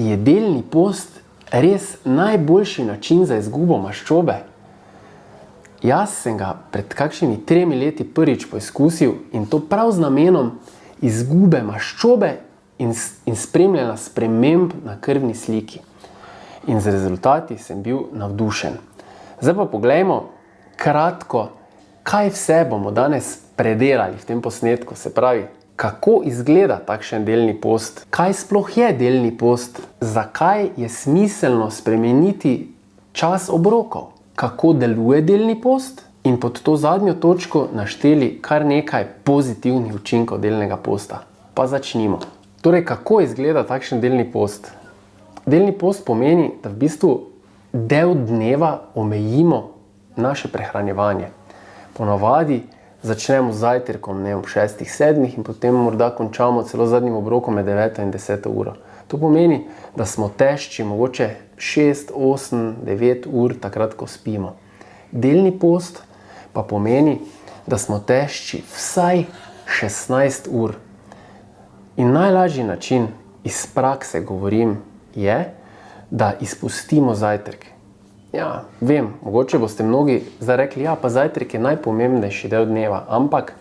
je delni post res najboljši način za izgubo maščobe? Jaz sem ga pred kakšnimi 3 leti prvič poizkusil in to prav z namenom izgube maščobe in spremljanja sprememb na krvni sliki. In z rezultati sem bil navdušen. Zdaj pa poglejmo kratko, kaj vse bomo danes predelali v tem posnetku, se pravi, kako izgleda takšen delni post, kaj sploh je delni post, zakaj je smiselno spremeniti čas obrokov, kako deluje delni post in pod to zadnjo točko našteli kar nekaj pozitivnih učinkov delnega posta. Pa začnimo. Torej, kako izgleda takšen delni post? Delni post pomeni, da v bistvu del dneva omejimo naše prehranjevanje. Ponavadi začnemo z zajtrkom ob 6-7 in potem morda končamo celo zadnjim obrokom med 9 in 10 uro. To pomeni, da smo tešči mogoče 6, 8, 9 ur takrat, ko spimo. Delni post pa pomeni, da smo tešči vsaj 16 ur. In najlažji način, iz prakse govorim, je, da izpustimo zajtrk. Ja, vem, mogoče boste mnogi zdaj rekli, ja, pa zajtrk je najpomembnejši del dneva, ampak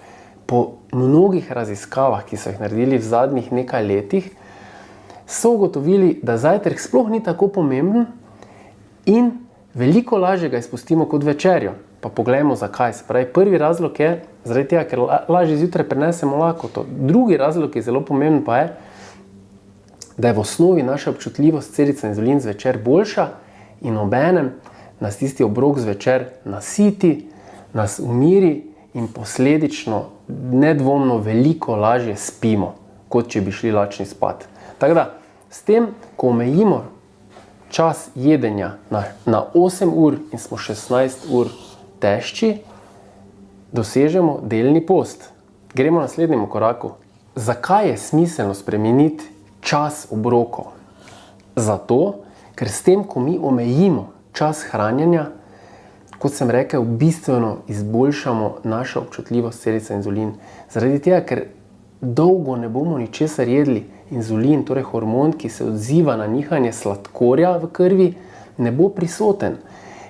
po mnogih raziskavah, ki so jih naredili v zadnjih nekaj letih, so ugotovili, da zajtrk sploh ni tako pomemben in veliko lažje ga izpustimo kot večerjo. Pa poglejmo zakaj. Se pravi, prvi razlog je, zaradi tega, ker lažje zjutraj prenesemo lakoto. Drugi razlog, ki je zelo pomemben, pa je, da je v osnovi naša občutljivost celic na inzulin zvečer boljša in obenem nas tisti obrok zvečer nasiti, nas umiri in posledično nedvomno veliko lažje spimo, kot če bi šli lačni spat. Tako da, s tem, ko omejimo čas jedenja na 8 ur in smo 16 ur tešči, dosežemo delni post. Gremo na naslednjemu koraku. Zakaj je smiselno spremeniti čas obrokov? Zato, ker s tem, ko mi omejimo čas hranjenja, kot sem rekel, bistveno izboljšamo našo občutljivost celic na inzulin. Zaradi tega, ker dolgo ne bomo ničesar jedli, inzulin, torej hormon, ki se odziva na nihanje sladkorja v krvi, ne bo prisoten.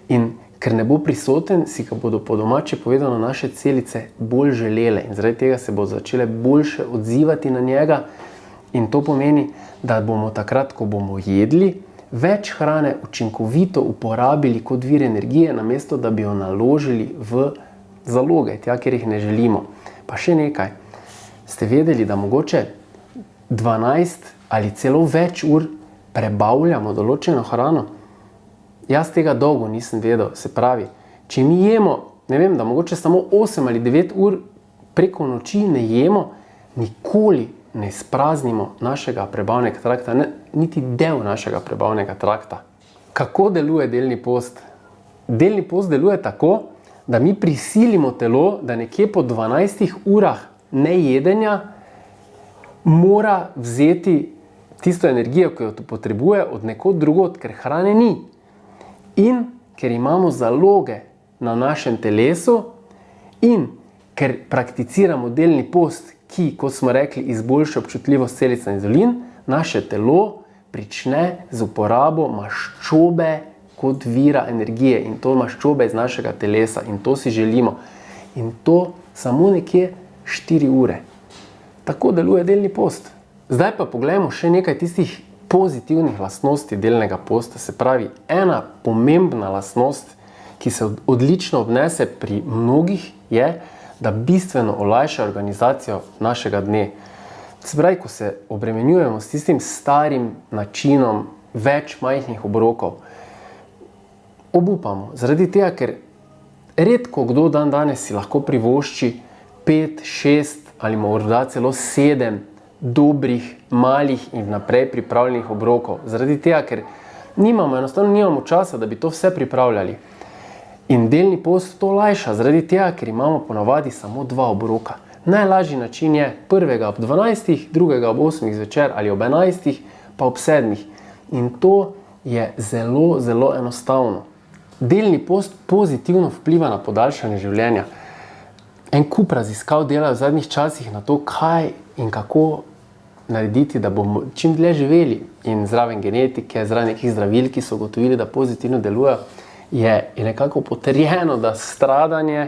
In ker ne bo prisoten, si ga bodo po domače povedano naše celice bolj želele in zaradi tega se bodo začele boljše odzivati na njega. In to pomeni, da bomo takrat, ko bomo jedli, več hrane učinkovito uporabili kot vir energije, namesto da bi jo naložili v zaloge, tja, kjer jih ne želimo. Pa še nekaj. Ste vedeli, da mogoče 12 ali celo več ur prebavljamo določeno hrano? Jaz tega dolgo nisem vedel. Se pravi, če mi jemo, ne vem, da mogoče samo 8 ali 9 ur preko noči ne jemo, nikoli ne spraznimo našega prebavnega trakta, niti del našega prebavnega trakta. Kako deluje delni post? Delni post deluje tako, da mi prisilimo telo, da nekje po 12 urah nejedenja mora vzeti tisto energijo, ki jo potrebuje od nekod drugod, ker hrane ni. In ker imamo zaloge na našem telesu in ker prakticiramo delni post, ki, kot smo rekli, izboljša občutljivost celic na inzulin, naše telo prične z uporabo maščobe kot vira energije in to maščobe iz našega telesa in to si želimo. In to samo nekje 4 ure. Tako deluje delni post. Zdaj pa poglejmo še nekaj tistih pozitivnih lastnosti delnega posta. Se pravi, ena pomembna lastnost, ki se odlično obnese pri mnogih, je, da bistveno olajša organizacijo našega dne. Se pravi, ko se obremenjujemo s tistim starim načinom več majhnih obrokov, obupamo. Zaradi tega, ker redko kdo danes si lahko privošči 5, 6 ali morda celo 7 dobrih, malih in vnaprej pripravljenih obrokov. Zaradi tega, ker enostavno nimamo časa, da bi to vse pripravljali. In delni post to olajša, zaradi tega, ker imamo ponavadi samo 2 obroka. Najlažji način je prvega ob 12, drugega ob 8 zvečer ali ob 11, pa ob 7. In to je zelo, zelo enostavno. Delni post pozitivno vpliva na podaljšanje življenja. En kup raziskav delajo v zadnjih časih na to, kaj in kako narediti, da bomo čim dlje živeli in zraven genetike, zraven nekih zdravil, ki so ugotovili, da pozitivno delujejo, je nekako potrjeno, da stradanje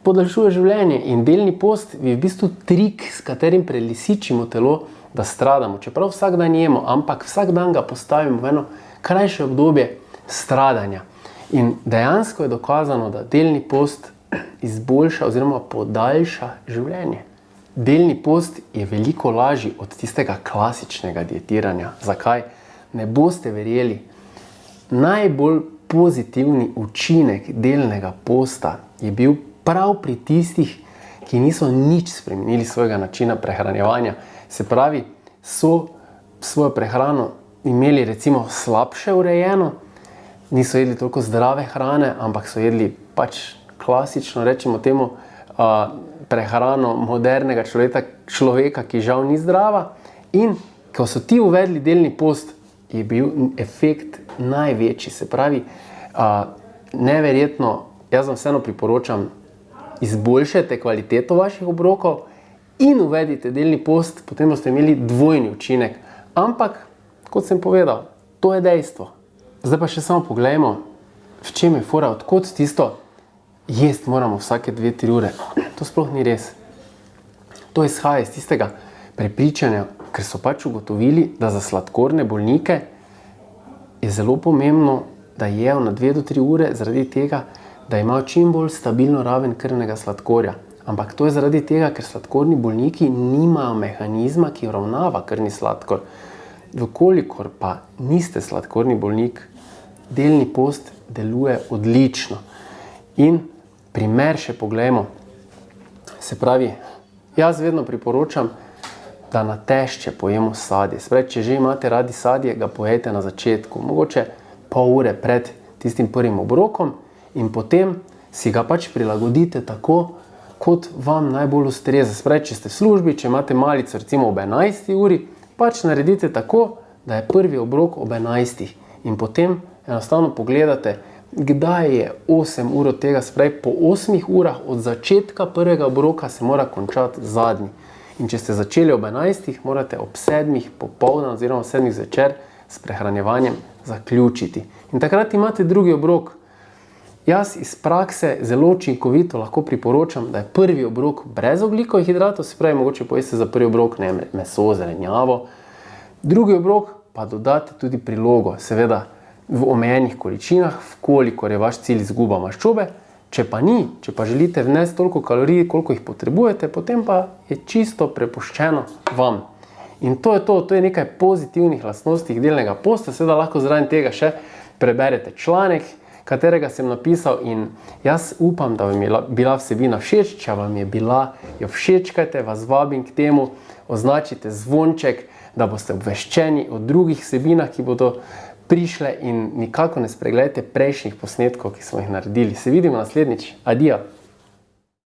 podaljšuje življenje in delni post je v bistvu trik, s katerim prelisičimo telo, da stradamo. Čeprav vsak dan jemo, ampak vsak dan ga postavimo v eno krajše obdobje stradanja. In dejansko je dokazano, da delni post izboljša oziroma podaljša življenje. Delni post je veliko lažji od tistega klasičnega dietiranja. Zakaj? Ne boste verjeli. Najbolj pozitivni učinek delnega posta je bil prav pri tistih, ki niso nič spremenili svojega načina prehranjevanja. Se pravi, so svojo prehrano imeli recimo slabše urejeno, niso jedli toliko zdrave hrane, ampak so jedli pač klasično, rečemo temu, prehrano modernega človeka, ki žal ni zdrava. In ko so ti uvedli delni post, je bil efekt največji. Se pravi, neverjetno, jaz vam vseeno priporočam, izboljšajte kvaliteto vaših obrokov in uvedite delni post, potem boste imeli dvojni učinek. Ampak, kot sem povedal, to je dejstvo. Zdaj pa še samo poglejmo, v čem je fora, odkot tisto jesti moramo vsake 2-3 ure. To sploh ni res. To izhaja iz tistega prepričanja, ker so pač ugotovili, da za sladkorne bolnike je zelo pomembno, da jejo na 2-3 ure zaradi tega, da imajo čim bolj stabilno raven krvnega sladkorja. Ampak to je zaradi tega, ker sladkorni bolniki nimajo mehanizma, ki uravnava krvni sladkor. Vkolikor pa niste sladkorni bolnik, delni post deluje odlično. In primer še poglejmo. Se pravi, jaz vedno priporočam, da na tešče pojemo sadje. Se pravi, če že imate radi sadje, ga pojejte na začetku, mogoče pol ure pred tistim prvim obrokom in potem si ga pač prilagodite tako, kot vam najbolj ustreza. Se pravi, če ste v službi, če imate malico recimo ob 11. uri, pač naredite tako, da je prvi obrok ob 11. In potem enostavno pogledate, kdaj je 8 ur od tega, se pravi, po 8 urah od začetka prvega obroka se mora končati zadnji. In če ste začeli ob 11, morate ob 7 popoldan oziroma 7 zvečer s prehranjevanjem zaključiti. In takrat imate drugi obrok. Jaz iz prakse zelo učinkovito lahko priporočam, da je prvi obrok brez ogljikovih hidratov, se pravi, mogoče pojeste za prvi obrok meso, zelenjavo. Drugi obrok pa dodate tudi prilogo, seveda v omejenih količinah, vkolikor je vaš cilj izguba maščobe. Če pa ni, če pa želite vnesti toliko kalorij, koliko jih potrebujete, potem pa je čisto prepuščeno vam. In to je nekaj pozitivnih lastnosti delnega posta, seveda lahko zraven tega še preberete članek, katerega sem napisal, in jaz upam, da vam je bila vsebina všeč. Če vam je bila, jo všečkajte, vas vabim k temu, označite zvonček, da boste obveščeni o drugih vsebinah, ki bodo prišle, in nikako ne spregledajte prejšnjih posnetkov, ki smo jih naredili. Se vidimo naslednjič. Adijo!